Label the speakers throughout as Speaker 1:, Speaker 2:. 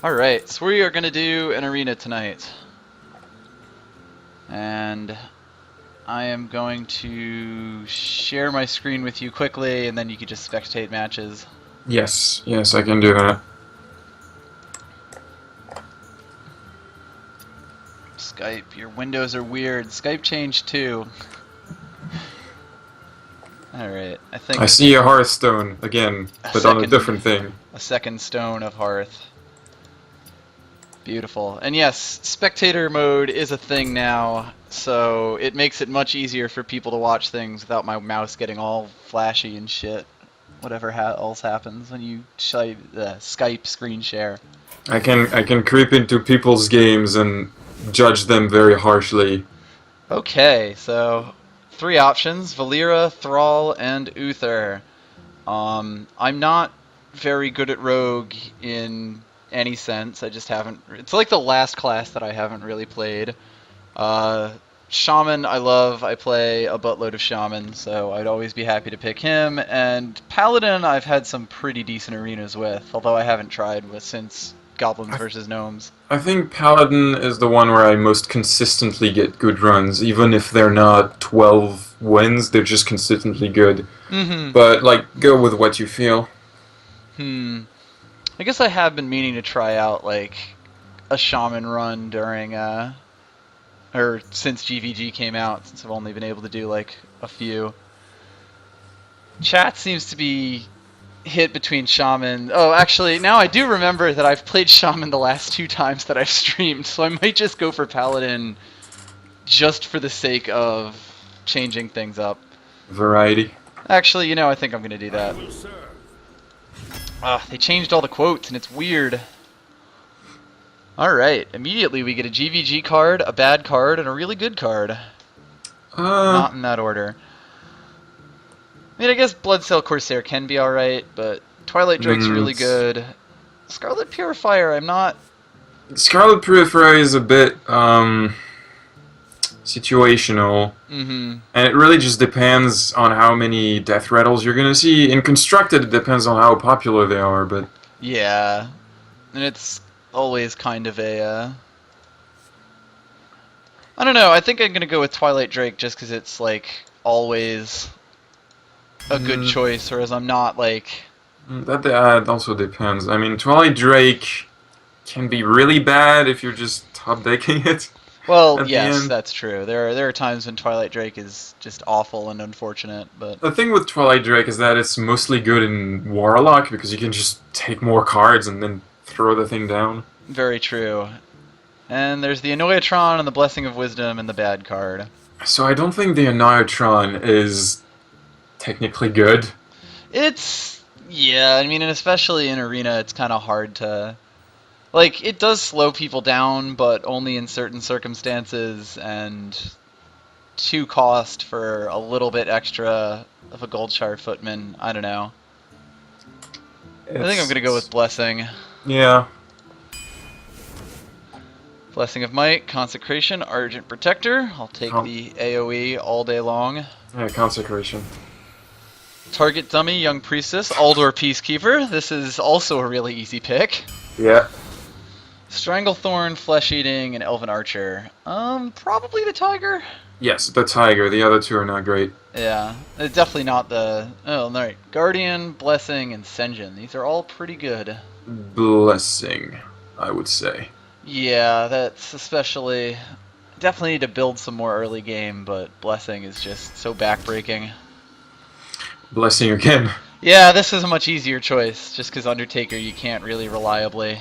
Speaker 1: Alright, so we are going to do an arena tonight. And I am going to share my screen with you quickly, and then you can just spectate matches.
Speaker 2: Yes, yes, I can do that.
Speaker 1: Skype, your windows are weird. Skype changed too. Alright, I think
Speaker 2: I see a Hearthstone again, but on a different thing.
Speaker 1: a second stone of Hearth. Beautiful. And yes, spectator mode is a thing now, so it makes it much easier for people to watch things without my mouse getting all flashy and shit. Whatever else happens when you Skype screen share.
Speaker 2: I can creep into people's games and judge them very harshly.
Speaker 1: Okay, so 3 options: Valera, Thrall, and Uther. I'm not very good at Rogue in any sense. I just haven't. It's like the last class that I haven't really played. Shaman I love. I play a buttload of Shaman, so I'd always be happy to pick him. And Paladin I've had some pretty decent arenas with, although I haven't tried with since Goblins versus Gnomes.
Speaker 2: I think Paladin is the one where I most consistently get good runs, even if they're not 12 wins, they're just consistently good. But, like, go with what you feel.
Speaker 1: I guess I have been meaning to try out, like, a Shaman run during, or since GVG came out, since I've only been able to do, like, a few. Chat seems to be hit between Shaman. Oh, actually, now I do remember that I've played Shaman the last 2 times that I've streamed, so I might just go for Paladin just for the sake of changing things up.
Speaker 2: Variety.
Speaker 1: Actually, you know, I think I'm going to do that. They changed all the quotes, and it's weird. Alright, immediately we get a GVG card, a bad card, and a really good card. Not in that order. I mean, I guess Bloodsail Corsair can be alright, but Twilight Drake's really good. Scarlet Purifier, I'm not...
Speaker 2: Scarlet Purifier is a bit, situational. And it really just depends on how many death rattles you're gonna see. In Constructed, it depends on how popular they are, but...
Speaker 1: Yeah. And it's always kind of a, I don't know, I think I'm gonna go with Twilight Drake just because it's, like, always a good choice, whereas I'm not, like...
Speaker 2: That also depends. I mean, Twilight Drake can be really bad if you're just top-decking it.
Speaker 1: Well, yes, that's true. There are times when Twilight Drake is just awful and unfortunate, but...
Speaker 2: The thing with Twilight Drake is that it's mostly good in Warlock, because you can just take more cards and then throw the thing down.
Speaker 1: Very true. And there's the Annoyatron and the Blessing of Wisdom and the bad card.
Speaker 2: So I don't think the Annoyatron is technically good.
Speaker 1: It's... yeah, I mean, and especially in Arena, it's kind of hard to... like, it does slow people down, but only in certain circumstances, and 2 cost for a little bit extra of a Gold Shard Footman. I don't know. I think I'm going to go with Blessing.
Speaker 2: Yeah.
Speaker 1: Blessing of Might, Consecration, Argent Protector. I'll take the AoE all day long.
Speaker 2: Yeah, Consecration.
Speaker 1: Target Dummy, Young Priestess, Aldor Peacekeeper. This is also a really easy pick.
Speaker 2: Yeah.
Speaker 1: Stranglethorn, Flesh Eating, and Elven Archer. Probably the Tiger?
Speaker 2: Yes, the Tiger. The other 2 are not great.
Speaker 1: Yeah, it's definitely not the... oh, alright. Guardian, Blessing, and Sen'jin. These are all pretty good.
Speaker 2: Blessing, I would say.
Speaker 1: Yeah, that's especially... definitely need to build some more early game, but Blessing is just so backbreaking.
Speaker 2: Blessing again.
Speaker 1: Yeah, this is a much easier choice, just because Undertaker you can't really reliably...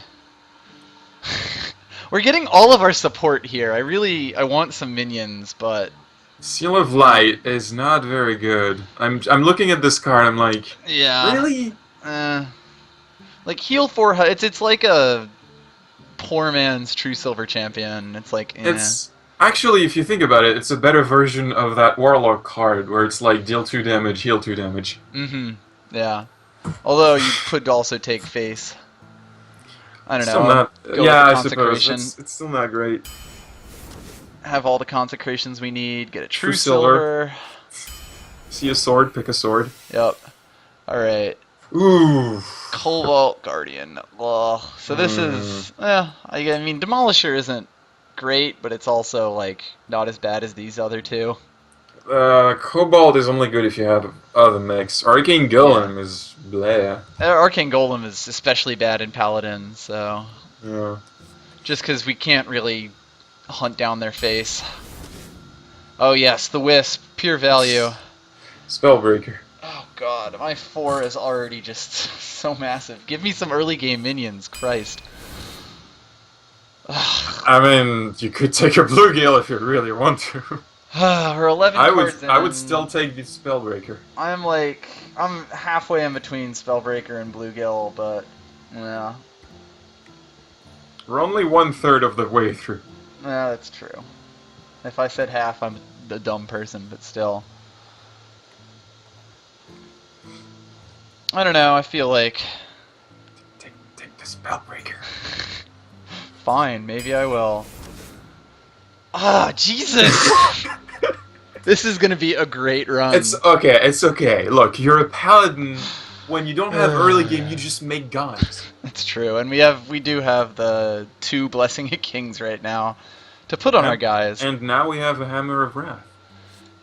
Speaker 1: We're getting all of our support here. I want some minions, but...
Speaker 2: Seal of Light is not very good. I'm looking at this card, I'm like...
Speaker 1: yeah.
Speaker 2: Really?
Speaker 1: Like, heal 4... it's like a poor man's True Silver Champion. It's like,
Speaker 2: It's... actually, if you think about it, it's a better version of that Warlock card, where it's like, deal 2 damage, heal 2 damage.
Speaker 1: Yeah. Although, you could also take face. I don't know.
Speaker 2: Still not, yeah, I suppose. It's still not great.
Speaker 1: Have all the consecrations we need. Get a True Silver.
Speaker 2: See a sword, pick a sword.
Speaker 1: Yep. Alright.
Speaker 2: Ooh.
Speaker 1: Cobalt Guardian. Ugh. So this is, I mean, Demolisher isn't great, but it's also like not as bad as these other two.
Speaker 2: Cobalt is only good if you have other mechs. Arcane Golem is bleh.
Speaker 1: Arcane Golem is especially bad in Paladin, so
Speaker 2: Yeah.
Speaker 1: just because we can't really hunt down their face. Oh yes, the Wisp, pure value.
Speaker 2: Spellbreaker.
Speaker 1: Oh god, my 4 is already just so massive. Give me some early game minions, Christ.
Speaker 2: I mean, you could take a Blue Gale if you really want to.
Speaker 1: We're 11 cards in.
Speaker 2: I would still take the Spellbreaker.
Speaker 1: I'm halfway in between Spellbreaker and Bluegill, but yeah.
Speaker 2: We're only 1/3 of the way through.
Speaker 1: Yeah, that's true. If I said half, I'm a dumb person, but still. I don't know, I feel like...
Speaker 2: Take the Spellbreaker.
Speaker 1: Fine, maybe I will. Ah, Jesus! This is gonna be a great run.
Speaker 2: It's okay. Look, you're a paladin. When you don't have early game, you just make guys.
Speaker 1: That's true, and we do have the 2 Blessing of Kings right now to put on our guys.
Speaker 2: And now we have a Hammer of Wrath.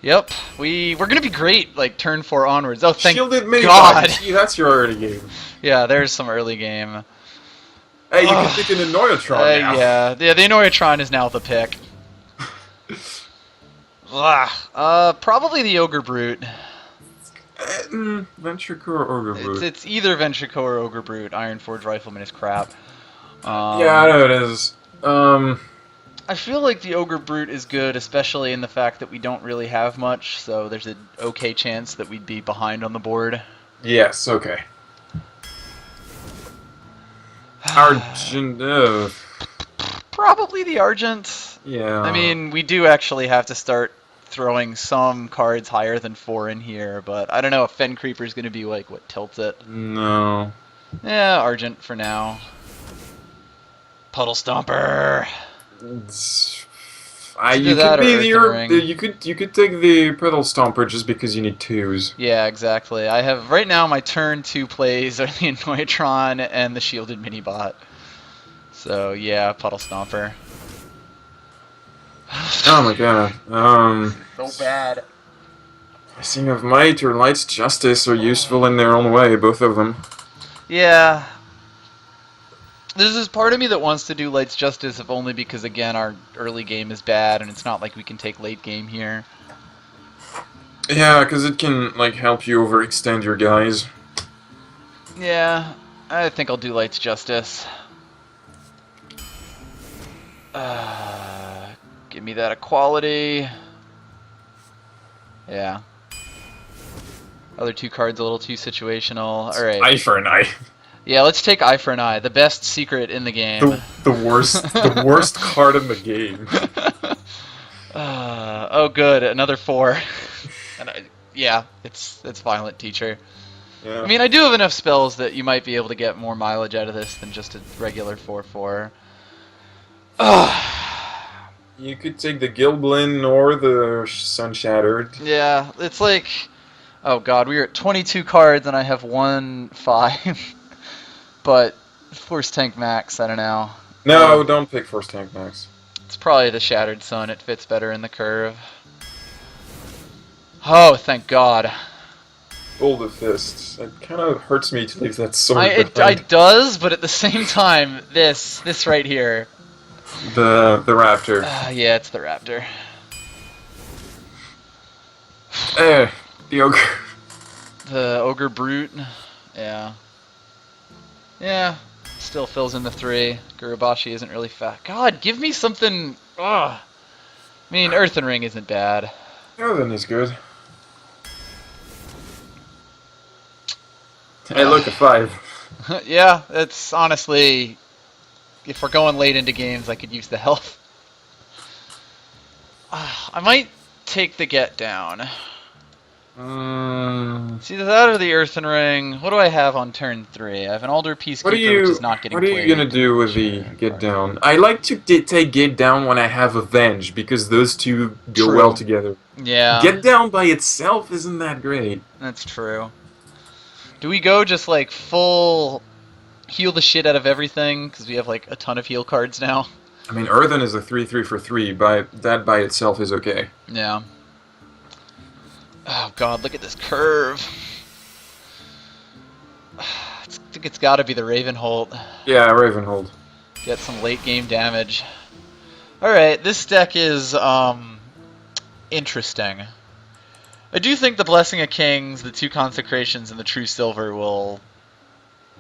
Speaker 1: Yep, we're gonna be great like turn 4 onwards. Oh, thank
Speaker 2: Shielded mini
Speaker 1: God!
Speaker 2: See, that's your early game.
Speaker 1: Yeah, there's some early game.
Speaker 2: Hey, you can pick an Annoyatron now.
Speaker 1: Yeah, the Annoyatron is now the pick. Probably the Ogre Brute.
Speaker 2: Ventricle or Ogre Brute?
Speaker 1: It's either Ventricle or Ogre Brute. Ironforge Rifleman is crap.
Speaker 2: Yeah, I know it is.
Speaker 1: I feel like the Ogre Brute is good, especially in the fact that we don't really have much, so there's an okay chance that we'd be behind on the board.
Speaker 2: Yes, okay. Argent,
Speaker 1: Probably the Argent.
Speaker 2: Yeah.
Speaker 1: I mean, we do actually have to start throwing some cards higher than 4 in here, but I don't know if Fen Creeper's going to be like what tilts it.
Speaker 2: No.
Speaker 1: Yeah, Argent for now. Puddle Stomper.
Speaker 2: You could take the Pedal Stomper just because you need 2s.
Speaker 1: Yeah, exactly. I have right now my turn 2 plays are the Annoyatron and the Shielded Minibot. So yeah, Puddle Stomper.
Speaker 2: Oh my god.
Speaker 1: So bad.
Speaker 2: Blessing of Might or Light's Justice are useful in their own way, both of them.
Speaker 1: Yeah. There's this part of me that wants to do Light's Justice, if only because, again, our early game is bad, and it's not like we can take late game here.
Speaker 2: Yeah, because it can, like, help you overextend your guys.
Speaker 1: Yeah, I think I'll do Light's Justice. Give me that equality. Yeah. Other 2 cards a little too situational. Alright.
Speaker 2: Eye for an eye.
Speaker 1: Yeah, let's take Eye for an Eye, the best secret in the game.
Speaker 2: The worst card in the game.
Speaker 1: Oh good, another 4. And yeah, it's Violent Teacher.
Speaker 2: Yeah.
Speaker 1: I mean, I do have enough spells that you might be able to get more mileage out of this than just a regular 4/4.
Speaker 2: You could take the Gilblin or the Sun Shattered.
Speaker 1: Yeah, it's like... Oh god, we are at 22 cards and I have 1/5. But Force Tank Max, I don't know.
Speaker 2: No, don't pick Force Tank Max.
Speaker 1: It's probably the Shattered Sun. It fits better in the curve. Oh, thank God.
Speaker 2: Pull the fists. It kind of hurts me to leave that sword
Speaker 1: It does, but at the same time, this right here.
Speaker 2: The Raptor.
Speaker 1: Yeah, it's the Raptor.
Speaker 2: The Ogre.
Speaker 1: The Ogre Brute. Yeah. Yeah. Still fills in the 3. Gurubashi isn't really fat. God, give me something. Ugh. I mean, Earthen Ring isn't bad.
Speaker 2: Earthen is good. Hey, look, a 5.
Speaker 1: Yeah, it's honestly, if we're going late into games, I could use the health. I might take the Get Down. It's either that or the Earthen Ring. What do I have on turn 3? I have an Alder Peacekeeper, which is not getting played.
Speaker 2: What are you going to do with the Get Down? I like to take Get Down when I have Avenge, because those two go well together.
Speaker 1: Yeah.
Speaker 2: Get Down by itself isn't that great.
Speaker 1: That's true. Do we go just like full heal the shit out of everything, because we have like a ton of heal cards now.
Speaker 2: I mean, Earthen is a 3/3 for 3. That by itself is okay.
Speaker 1: Yeah. Oh god, look at this curve. I think it's got to be the Ravenholt.
Speaker 2: Yeah, Ravenhold.
Speaker 1: Get some late game damage. Alright, this deck is interesting. I do think the Blessing of Kings, the 2 Consecrations, and the True Silver will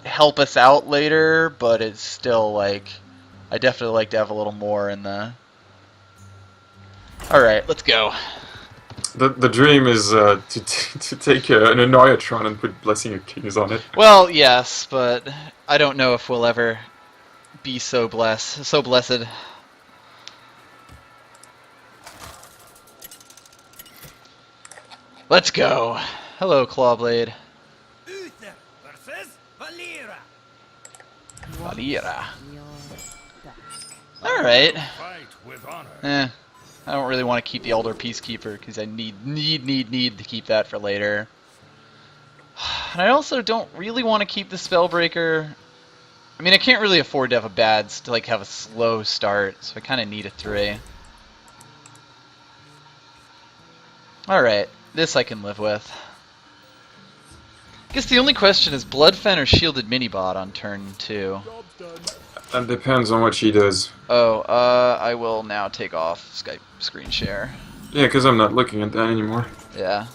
Speaker 1: help us out later, but it's still like, I definitely like to have a little more in the... Alright, let's go.
Speaker 2: The dream is to take an Annoyatron and put Blessing of Kings on it.
Speaker 1: Well, yes, but I don't know if we'll ever be so blessed. Let's go. Hello, Clawblade.
Speaker 3: Uther versus Valera.
Speaker 1: Valera. Alright.
Speaker 3: Fight with honor.
Speaker 1: I don't really want to keep the Elder Peacekeeper because I need to keep that for later. And I also don't really want to keep the Spellbreaker. I mean, I can't really afford to have have a slow start, so I kind of need a 3. Alright, this I can live with. I guess the only question is Bloodfen or Shielded Minibot on turn 2.
Speaker 2: That depends on what she does.
Speaker 1: Oh, I will now take off Skype screen share.
Speaker 2: Yeah, because I'm not looking at that anymore.
Speaker 1: Yeah.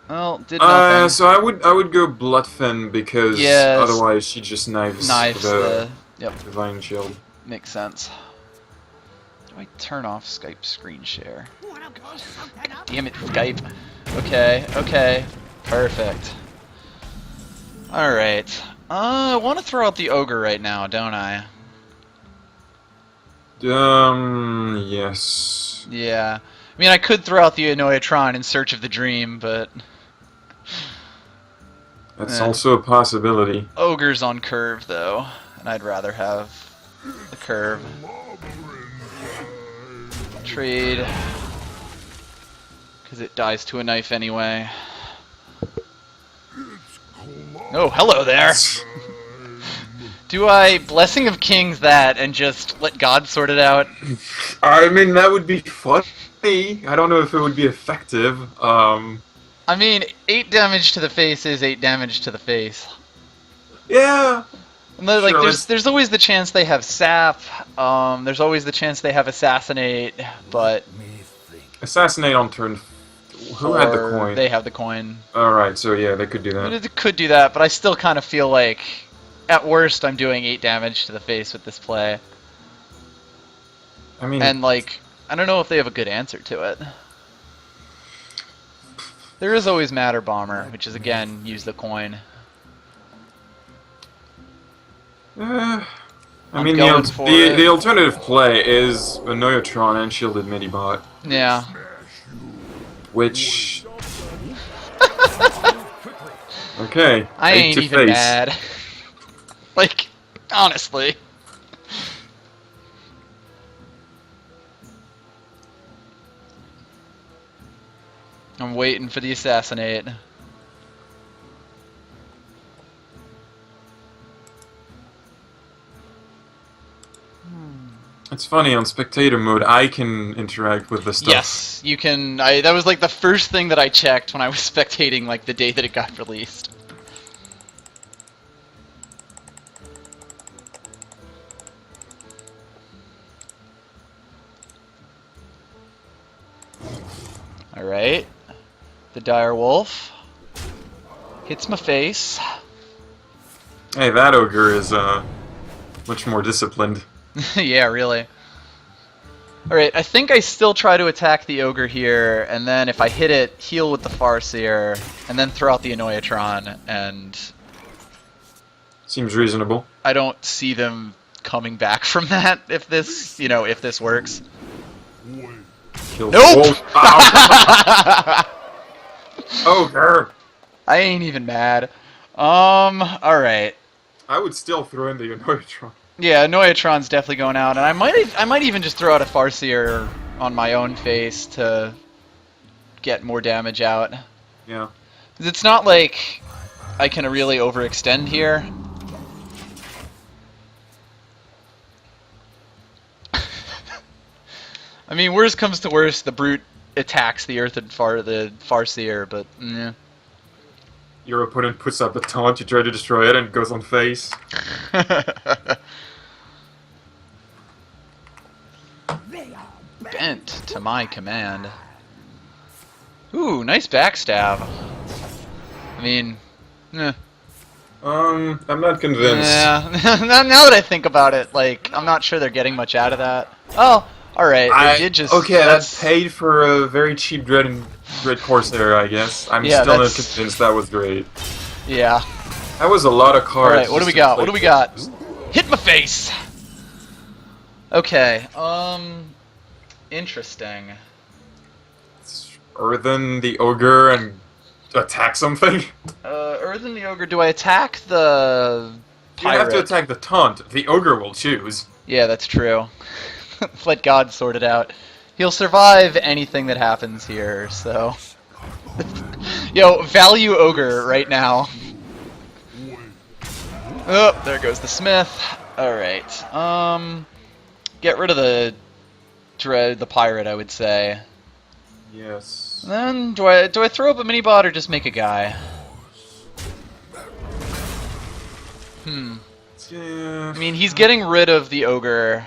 Speaker 1: Well, did nothing.
Speaker 2: So I would go Bloodfen because otherwise she just knives the Divine Shield.
Speaker 1: Makes sense. How do I turn off Skype screen share? God damn it, Skype. Okay. Perfect. Alright. I want to throw out the Ogre right now, don't I?
Speaker 2: Yes.
Speaker 1: Yeah. I mean, I could throw out the Annoyatron in search of the dream, but...
Speaker 2: That's also a possibility.
Speaker 1: Ogre's on curve, though, and I'd rather have the curve. Trade. Because it dies to a knife anyway. Oh, hello there! Do I Blessing of Kings that and just let God sort it out?
Speaker 2: I mean, that would be funny. I don't know if it would be effective.
Speaker 1: I mean, 8 damage to the face is 8 damage to the face.
Speaker 2: Yeah.
Speaker 1: And like, there's always the chance they have Sap. There's always the chance they have Assassinate, but...
Speaker 2: Assassinate on turn... Who had the coin?
Speaker 1: They have the coin.
Speaker 2: Alright, so yeah, they could do that.
Speaker 1: It could do that, but I still kind of feel like, at worst, I'm doing 8 damage to the face with this play.
Speaker 2: I mean...
Speaker 1: And, like, I don't know if they have a good answer to it. There is always Matter Bomber, which is, again, use the coin.
Speaker 2: I mean, the alternative play is Annoyatron and Shielded Minibot.
Speaker 1: Yeah.
Speaker 2: Which... Okay.
Speaker 1: I ain't even mad. Like, honestly. I'm waiting for the Assassinate.
Speaker 2: It's funny, on spectator mode, I can interact with the stuff.
Speaker 1: Yes, you can. That was like the first thing that I checked when I was spectating, like the day that it got released. Alright. The Dire Wolf hits my face.
Speaker 2: Hey, that ogre is much more disciplined.
Speaker 1: Yeah, really. Alright, I think I still try to attack the Ogre here, and then if I hit it, heal with the Farseer, and then throw out the Annoyatron, and...
Speaker 2: Seems reasonable.
Speaker 1: I don't see them coming back from that, if this, you know, if this works.
Speaker 2: Kill
Speaker 1: Nope!
Speaker 2: Ogre!
Speaker 1: I ain't even mad. Alright.
Speaker 2: I would still throw in the Annoyatron.
Speaker 1: Yeah, Annoyatron's definitely going out, and I might even just throw out a Farseer on my own face to get more damage out.
Speaker 2: Yeah.
Speaker 1: 'Cause it's not like I can really overextend here. I mean, worst comes to worst, the brute attacks the Farseer, but yeah.
Speaker 2: Your opponent puts up a taunt, you try to destroy it, and it goes on face.
Speaker 1: Bent to my command. Ooh, nice backstab. I mean,
Speaker 2: I'm not convinced.
Speaker 1: yeah. Now that I think about it, like, I'm not sure they're getting much out of that. Oh, alright, they did just...
Speaker 2: Okay, that's paid for a very cheap Dread Corsair, I guess. I'm
Speaker 1: Yeah,
Speaker 2: still not
Speaker 1: that's-
Speaker 2: convinced that was great.
Speaker 1: Yeah.
Speaker 2: That was a lot of cards.
Speaker 1: Alright, what do we
Speaker 2: just to
Speaker 1: got?
Speaker 2: play
Speaker 1: What do we got?
Speaker 2: games.
Speaker 1: Hit my face! Okay, interesting.
Speaker 2: Earthen the Ogre and attack something?
Speaker 1: Earthen the Ogre, do I attack the
Speaker 2: You have
Speaker 1: pirate?
Speaker 2: to attack the taunt. The Ogre will choose.
Speaker 1: Yeah, that's true. Let God sort it out. He'll survive anything that happens here, so... Yo, value Ogre right now. Oh, there goes the Smith. Alright, get rid of the pirate, I would say.
Speaker 2: Yes.
Speaker 1: Then, do I throw up a mini bot or just make a guy?
Speaker 2: Yeah.
Speaker 1: I mean, he's getting rid of the ogre.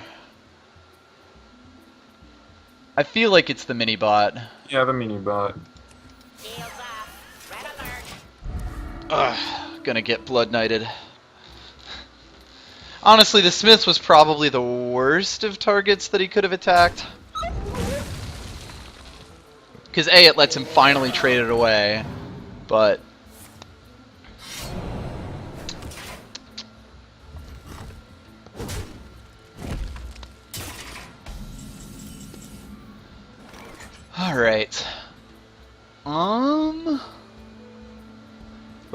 Speaker 1: I feel like it's the mini bot.
Speaker 2: Yeah, the mini bot.
Speaker 1: Ugh, gonna get blood knighted. Honestly, the Smith was probably the worst of targets that he could have attacked. Because A, it lets him finally trade it away, but... Alright. We'll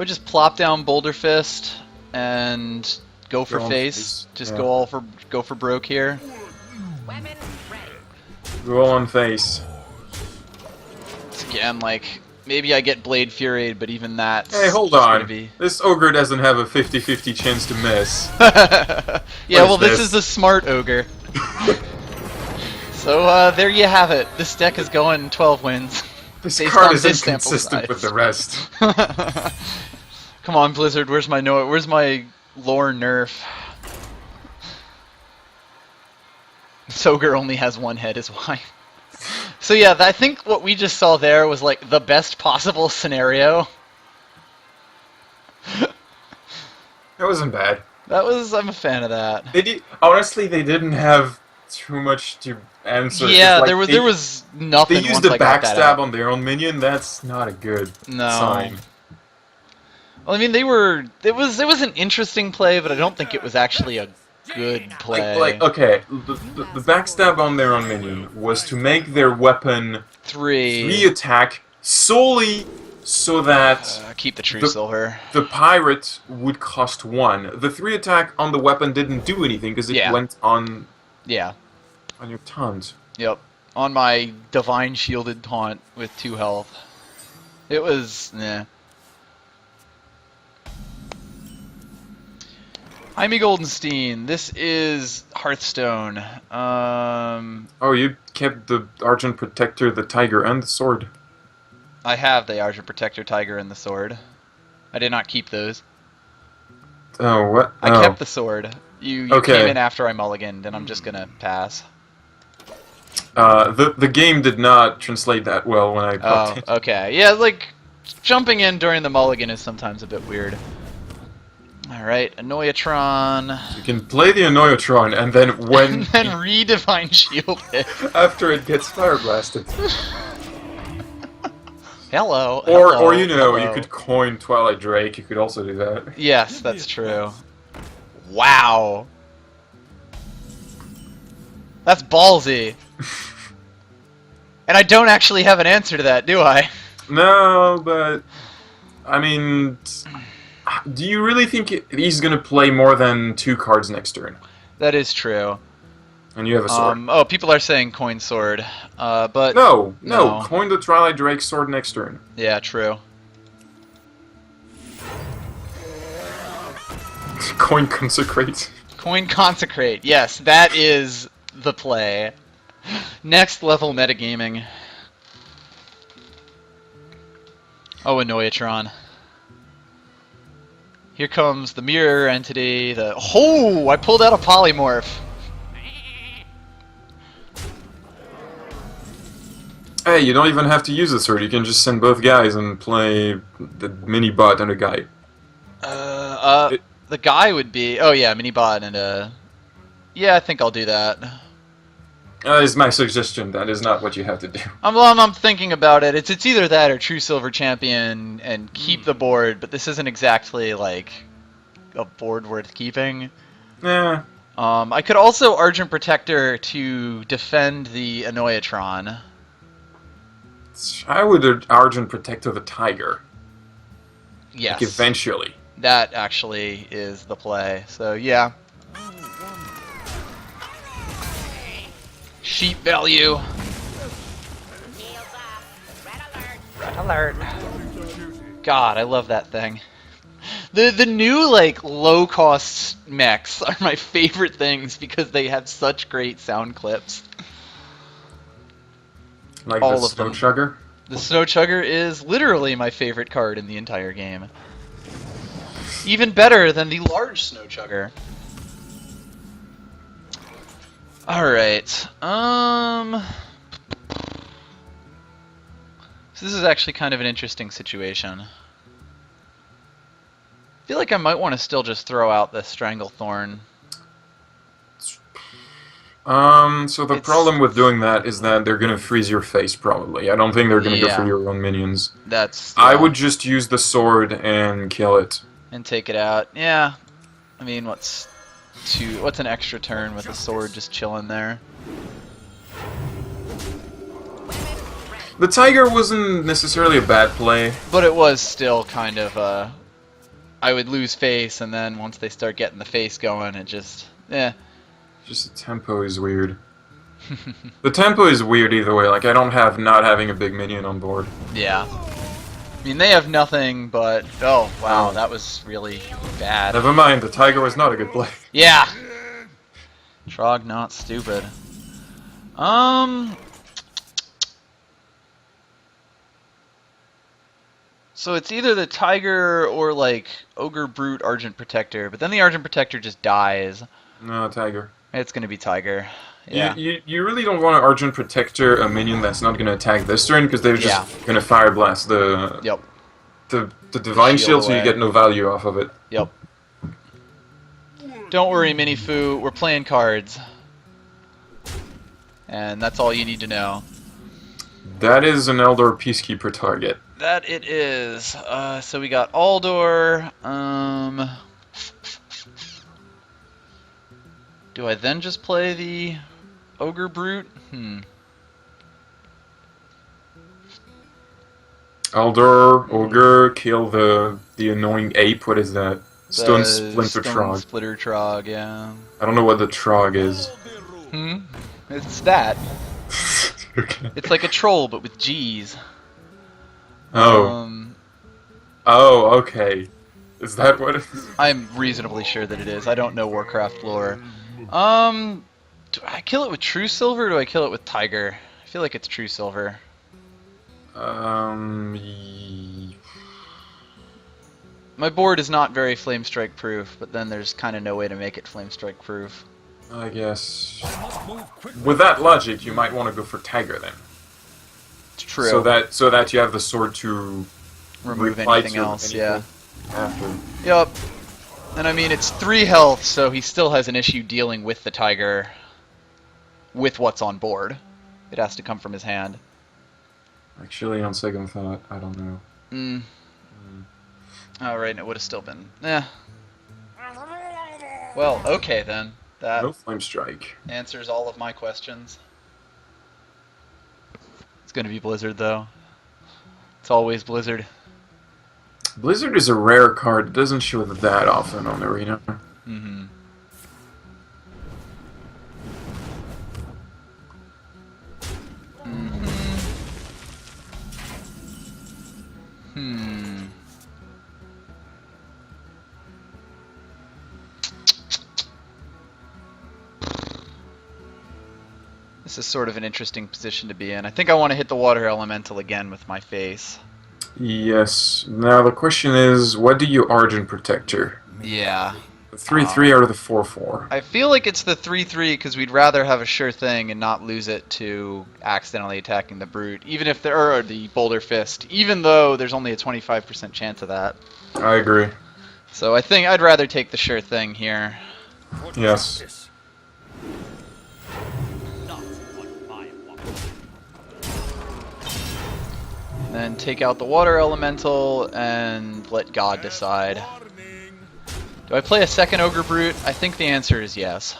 Speaker 1: just plop down Boulder Fist and go for
Speaker 2: Go on
Speaker 1: face.
Speaker 2: face,
Speaker 1: Just
Speaker 2: yeah.
Speaker 1: go for broke here.
Speaker 4: Weapon ready.
Speaker 2: Roll on face.
Speaker 1: Again, like, maybe I get Blade Fury, but even that's
Speaker 2: Hey, hold
Speaker 1: just gonna
Speaker 2: on.
Speaker 1: be...
Speaker 2: This Ogre doesn't have a 50-50 chance to miss.
Speaker 1: Yeah, well,
Speaker 2: is
Speaker 1: this
Speaker 2: this?
Speaker 1: is the smart ogre. So, there you have it. This deck is going 12 wins.
Speaker 2: This
Speaker 1: Based
Speaker 2: card
Speaker 1: on
Speaker 2: is
Speaker 1: this sample
Speaker 2: inconsistent with
Speaker 1: size.
Speaker 2: the rest.
Speaker 1: Come on, Blizzard, where's my lore nerf? This ogre only has one head is why. So yeah, I think what we just saw there was like the best possible scenario.
Speaker 2: That wasn't bad.
Speaker 1: I'm a fan of that.
Speaker 2: Honestly, they didn't have too much to answer.
Speaker 1: Yeah,
Speaker 2: Like,
Speaker 1: there was nothing.
Speaker 2: They used
Speaker 1: once
Speaker 2: a
Speaker 1: I got that
Speaker 2: backstab
Speaker 1: out.
Speaker 2: on their own minion. That's not a good
Speaker 1: No.
Speaker 2: sign.
Speaker 1: Well, I mean, it was an interesting play, but I don't think it was actually a good play.
Speaker 2: Okay, the backstab on their own minion was to make their weapon 3 attack solely so that
Speaker 1: Keep the true silver.
Speaker 2: the pirate would cost 1. The 3 attack on the weapon didn't do anything because it
Speaker 1: Yeah.
Speaker 2: went on
Speaker 1: Yeah.
Speaker 2: your taunt.
Speaker 1: Yep. On my divine shielded taunt with 2 health. It was Jaime Goldenstein, this is Hearthstone.
Speaker 2: Oh, you kept the Argent Protector, the Tiger, and the Sword.
Speaker 1: I have the Argent Protector, Tiger, and the Sword. I did not keep those.
Speaker 2: Oh, what?
Speaker 1: I
Speaker 2: Oh.
Speaker 1: kept the Sword. You
Speaker 2: Okay.
Speaker 1: came in after I mulliganed, and I'm just gonna pass.
Speaker 2: The game did not translate that well when I
Speaker 1: Oh,
Speaker 2: popped in.
Speaker 1: okay. Yeah, like, jumping in during the mulligan is sometimes a bit weird. Alright, Annoyatron.
Speaker 2: You can play the Annoyatron, and then when
Speaker 1: And then redivine shield it.
Speaker 2: after it gets fire blasted,
Speaker 1: Hello.
Speaker 2: or you know,
Speaker 1: hello.
Speaker 2: you could coin Twilight Drake. You could also do that.
Speaker 1: Yes, that's true. Wow. That's ballsy. And I don't actually have an answer to that, do I?
Speaker 2: No, but I mean, do you really think he's gonna play more than 2 cards next turn?
Speaker 1: That is true.
Speaker 2: And you have a sword.
Speaker 1: Oh, people are saying coin sword. But
Speaker 2: No,
Speaker 1: no.
Speaker 2: coin the Twilight Drake sword next turn.
Speaker 1: yeah, true.
Speaker 2: Coin consecrate.
Speaker 1: Coin consecrate. Yes, that is the play. Next level metagaming. Oh, Annoyatron. Here comes the mirror entity. I pulled out a polymorph.
Speaker 2: Hey, you don't even have to use the sword. You can just send both guys and play the mini bot and a guy.
Speaker 1: The guy would be. Oh yeah, mini bot and Yeah, I think I'll do that.
Speaker 2: Is my suggestion. That is not what you have to do.
Speaker 1: I'm thinking about it. It's either that or True Silver Champion and keep the board, but this isn't exactly like a board worth keeping.
Speaker 2: Yeah.
Speaker 1: I could also Argent Protector to defend the Annoyatron.
Speaker 2: I would Argent Protector the Tiger.
Speaker 1: Yes.
Speaker 2: Like eventually.
Speaker 1: That actually is the play. So yeah. Sheep value.
Speaker 4: Shields up. Red alert.
Speaker 1: Red alert. God, I love that thing. The new like low cost mechs are my favorite things because they have such great sound clips.
Speaker 2: Like
Speaker 1: All
Speaker 2: the
Speaker 1: of them.
Speaker 2: Snow Chugger?
Speaker 1: The Snow Chugger is literally my favorite card in the entire game. Even better than the large Snow Chugger. Alright. So this is actually kind of an interesting situation. I feel like I might want to still just throw out the Stranglethorn.
Speaker 2: So the problem with doing that is that they're gonna freeze your face, probably. I don't think they're gonna go for your own minions.
Speaker 1: That's...
Speaker 2: I would just use the sword and kill it.
Speaker 1: And take it out. Yeah. I mean, what's an extra turn with the sword just chilling there?
Speaker 2: The Tiger wasn't necessarily a bad play.
Speaker 1: But it was still kind of, I would lose face, and then once they start getting the face going, it just...
Speaker 2: Just the tempo is weird. The tempo is weird either way. Like, I don't have not having a big minion on board.
Speaker 1: Yeah. I mean, they have nothing but... Oh, wow, that was really bad.
Speaker 2: Never mind, the Tiger was not a good play.
Speaker 1: Yeah! Trog not stupid. So it's either the Tiger or, like, Ogre Brute Argent Protector, but then the Argent Protector just dies.
Speaker 2: No, Tiger.
Speaker 1: It's gonna be Tiger. Yeah.
Speaker 2: You really don't want to Argent Protector a minion that's not gonna attack this turn, because they're just gonna Fire Blast the...
Speaker 1: Yep.
Speaker 2: The Divine Shield, so you
Speaker 1: away.
Speaker 2: get no value off of it.
Speaker 1: Yep. Don't worry, Minifu, we're playing cards. And that's all you need to know.
Speaker 2: That is an Eldor Peacekeeper target.
Speaker 1: That it is. So we got Aldor. Do I then just play the Ogre Brute?
Speaker 2: Eldor, Ogre, kill the annoying ape. What is that? Stone Splinter
Speaker 1: Stone
Speaker 2: Trog.
Speaker 1: Splitter Trog, yeah.
Speaker 2: I don't know what the Trog is.
Speaker 1: It's that.
Speaker 2: Okay.
Speaker 1: It's like a troll, but with G's.
Speaker 2: Oh. Oh, okay. Is that what it is?
Speaker 1: I'm reasonably sure that it is. I don't know Warcraft lore. Do I kill it with True Silver or do I kill it with Tiger? I feel like it's True Silver. My board is not very Flame Strike proof, but then there's kind of no way to make it Flame Strike proof.
Speaker 2: I guess... With that logic, you might want to go for Tiger then.
Speaker 1: It's true.
Speaker 2: So that you have the sword to...
Speaker 1: remove
Speaker 2: reply
Speaker 1: anything
Speaker 2: to
Speaker 1: else, yeah.
Speaker 2: After.
Speaker 1: Yup. And I mean, it's 3 health, so he still has an issue dealing with the Tiger with what's on board. It has to come from his hand.
Speaker 2: Actually, on second thought, I don't know.
Speaker 1: Alright, it would have still been... Well, okay then. That
Speaker 2: No Flame Strike.
Speaker 1: answers all of my questions. It's gonna be Blizzard, though. It's always Blizzard.
Speaker 2: Blizzard is a rare card. It doesn't show that often on Arena.
Speaker 1: This is sort of an interesting position to be in. I think I want to hit the water elemental again with my face.
Speaker 2: Yes. Now the question is, what do you Argent Protector?
Speaker 1: Yeah.
Speaker 2: The 3/3 or the 4/4?
Speaker 1: I feel like it's the 3/3 because we'd rather have a sure thing and not lose it to accidentally attacking the brute, even if there are the boulder fist, even though there's only a 25% chance of that.
Speaker 2: I agree.
Speaker 1: So I think I'd rather take the sure thing here.
Speaker 2: Yes.
Speaker 1: And then take out the water elemental and let God decide. Do I play a second ogre brute? I think the answer is yes.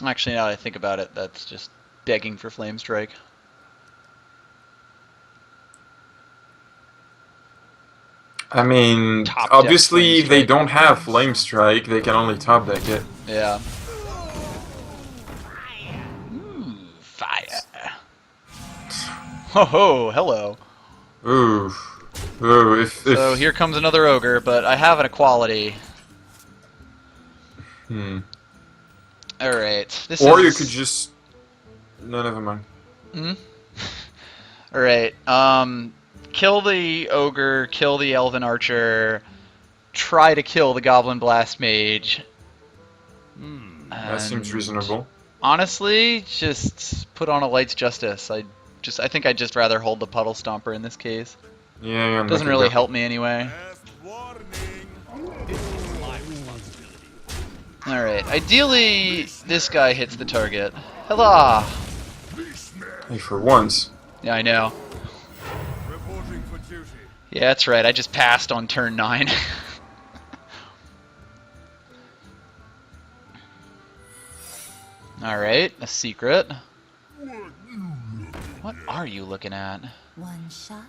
Speaker 1: Actually, now that I think about it, that's just begging for Flame Strike.
Speaker 2: I mean,
Speaker 1: Top deck
Speaker 2: obviously
Speaker 1: Flame
Speaker 2: they
Speaker 1: Strike.
Speaker 2: don't have Flame Strike, they can only top deck it.
Speaker 1: Yeah. Fire. Ho ho, hello.
Speaker 2: Ooh. Ooh, if...
Speaker 1: So here comes another ogre, but I have an equality. Alright.
Speaker 2: Or you could just... No, never mind.
Speaker 1: Alright, kill the ogre, kill the elven archer, try to kill the goblin blast mage.
Speaker 2: That seems reasonable.
Speaker 1: Honestly, just put on a Light's Justice. I think I'd just rather hold the Puddle Stomper in this case.
Speaker 2: Yeah,
Speaker 1: Doesn't really help me anyway. Alright, ideally, this guy hits the target. Hella!
Speaker 2: Hey, for once.
Speaker 1: Yeah, I know. Yeah, that's right, I just passed on turn 9. Alright, a secret. What are you looking at?
Speaker 5: One shot,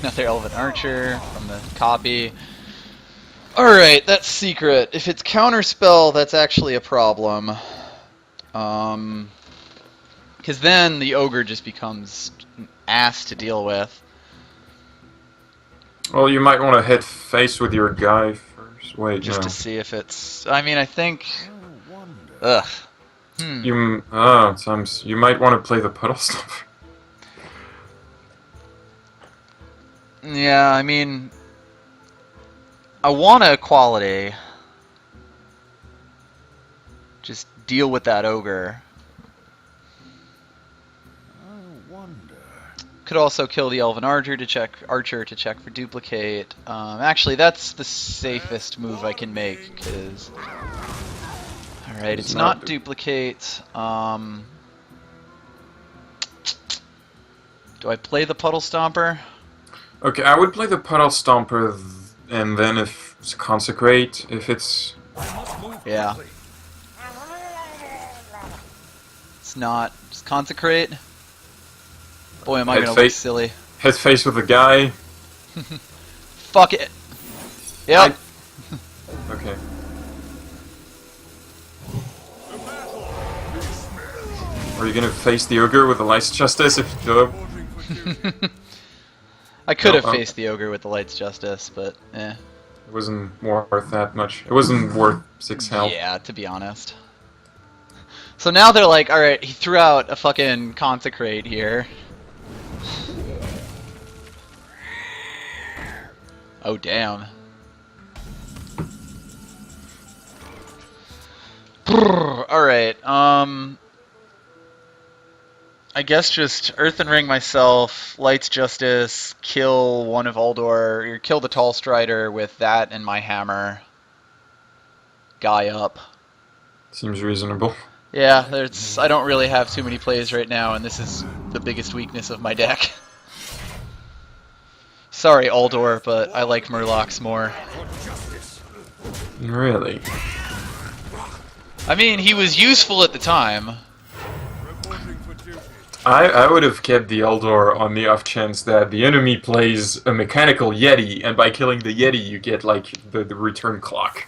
Speaker 1: Another elven archer from the copy. Alright, that's secret. If it's counterspell, that's actually a problem. Because then the ogre just becomes an ass to deal with.
Speaker 2: Well, you might want to hit face with your guy first. Wait,
Speaker 1: Just
Speaker 2: no.
Speaker 1: to see if it's... I mean, I think... Ugh.
Speaker 2: You might want to play the Puddle Stomper.
Speaker 1: Yeah, I mean... I want a equality. Just deal with that ogre. Could also kill the elven archer to check for duplicate. Actually, that's the safest move I can make, because... Alright, it's not duplicate. Do I play the Puddle Stomper?
Speaker 2: Okay, I would play the Puddle Stomper, and then if it's Consecrate, if it's...
Speaker 1: Yeah. It's not. Just Consecrate. Boy, am I gonna look silly.
Speaker 2: Hit face with the guy.
Speaker 1: Fuck it. Yep.
Speaker 2: Okay. Are you gonna face the ogre with the Light's Justice if
Speaker 1: I could have faced the ogre with the Light's Justice, but eh.
Speaker 2: It wasn't worth that much. It wasn't worth 6 health.
Speaker 1: Yeah, to be honest. So now they're like, alright, he threw out a fucking Consecrate here. Oh, damn. Alright, I guess just Earthen Ring myself, Light's Justice, kill one of Uldor, or kill the Tall Strider with that and my hammer. Guy up.
Speaker 2: Seems reasonable.
Speaker 1: Yeah, I don't really have too many plays right now, and this is the biggest weakness of my deck. Sorry, Uldor, but I like Murlocs more.
Speaker 2: Really?
Speaker 1: I mean, he was useful at the time.
Speaker 2: I would have kept the Eldor on the off chance that the enemy plays a mechanical Yeti, and by killing the Yeti you get, like, the return clock.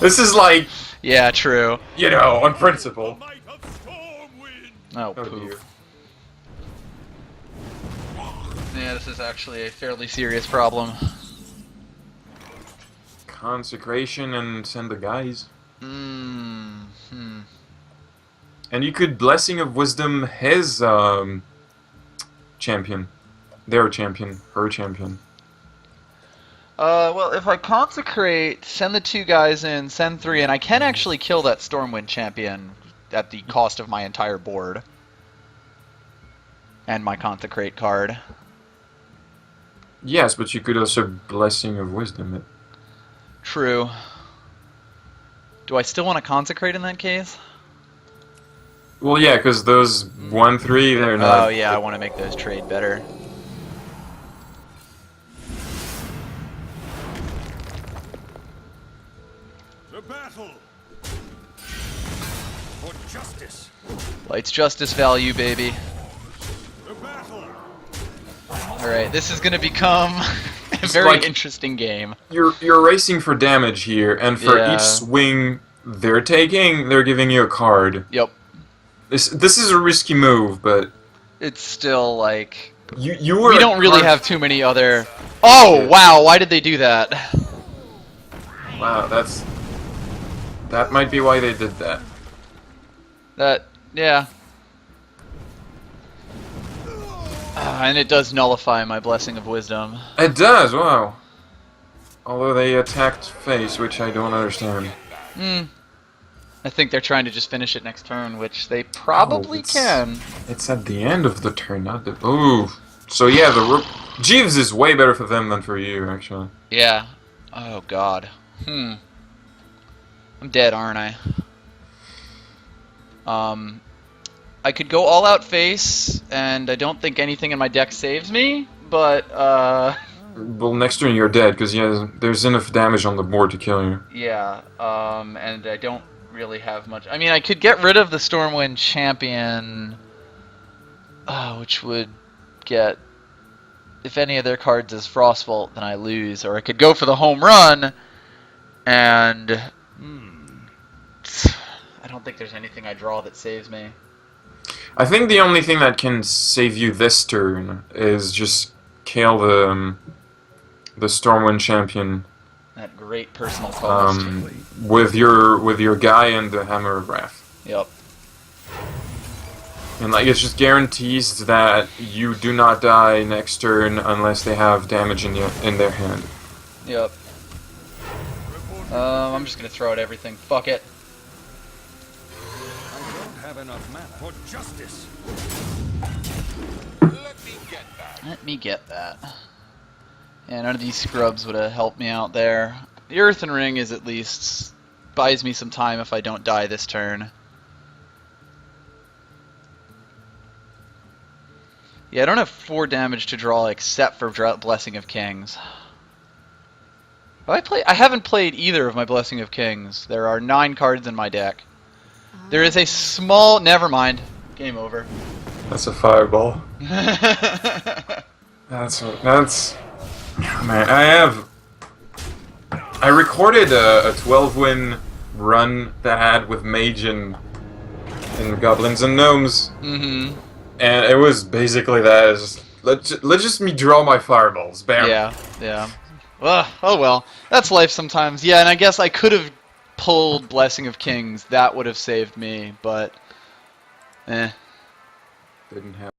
Speaker 2: This is like...
Speaker 1: Yeah, true.
Speaker 2: You know, on principle.
Speaker 1: Oh,
Speaker 2: Oh,
Speaker 1: poop.
Speaker 2: dear.
Speaker 1: Yeah, this is actually a fairly serious problem.
Speaker 2: Consecration and send the guys.
Speaker 1: Hmm.
Speaker 2: And you could Blessing of Wisdom his champion. Their champion. Her champion.
Speaker 1: Well, if I consecrate, send the 2 guys in, send 3, and I can actually kill that Stormwind champion at the cost of my entire board. And my consecrate card.
Speaker 2: Yes, but you could also Blessing of Wisdom it.
Speaker 1: True. Do I still want to consecrate in that case?
Speaker 2: Well, yeah, because those 1/3, they're not...
Speaker 1: Oh, yeah, I want to make those trade better.
Speaker 3: The battle for justice.
Speaker 1: Lights justice value, baby.
Speaker 3: The battle.
Speaker 1: Alright, this is going to become a very
Speaker 2: like-
Speaker 1: interesting game.
Speaker 2: You're racing for damage here, and for
Speaker 1: Yeah.
Speaker 2: each swing they're taking, they're giving you a card.
Speaker 1: Yep.
Speaker 2: This is a risky move, but
Speaker 1: It's still like...
Speaker 2: you were...
Speaker 1: We don't really have too many other... Oh,
Speaker 2: Yeah.
Speaker 1: wow, why did they do that?
Speaker 2: Wow, that might be why they did that.
Speaker 1: Yeah. And it does nullify my Blessing of Wisdom.
Speaker 2: It does, wow. Although they attacked face, which I don't understand.
Speaker 1: I think they're trying to just finish it next turn, which they probably can.
Speaker 2: It's at the end of the turn, not the... Ooh. So yeah, Jeeves is way better for them than for you, actually.
Speaker 1: Yeah. Oh, God. I'm dead, aren't I? I could go all out face, and I don't think anything in my deck saves me, but,
Speaker 2: Well, next turn you're dead, because yeah, there's enough damage on the board to kill you.
Speaker 1: yeah, and I don't really have much. I mean, I could get rid of the Stormwind champion, which would get, if any of their cards is Frostbolt, then I lose, or I could go for the home run, and I don't think there's anything I draw that saves me.
Speaker 2: I think the only thing that can save you this turn is just kill the Stormwind champion.
Speaker 1: That great personal cost.
Speaker 2: With your guy and the Hammer of Wrath.
Speaker 1: Yep.
Speaker 2: And like it just guarantees that you do not die next turn unless they have damage in their hand.
Speaker 1: Yep. I'm just gonna throw out everything. Fuck it.
Speaker 3: I don't have enough mana for justice.
Speaker 1: Let me get that. Yeah, none of these scrubs would have helped me out there. The Earthen Ring is at least buys me some time if I don't die this turn. Yeah, I don't have 4 damage to draw except for Blessing of Kings. I haven't played either of my Blessing of Kings. There are 9 cards in my deck. There is a small... Never mind. Game over.
Speaker 2: That's a fireball. That's man. I recorded a 12-win run that I had with Mage and Goblins and Gnomes.
Speaker 1: Mm-hmm.
Speaker 2: And it was basically that. It's just, let's just me draw my fireballs. Bam.
Speaker 1: Yeah. Oh well. That's life sometimes. Yeah, and I guess I could have pulled Blessing of Kings. That would have saved me, but...
Speaker 2: Didn't happen.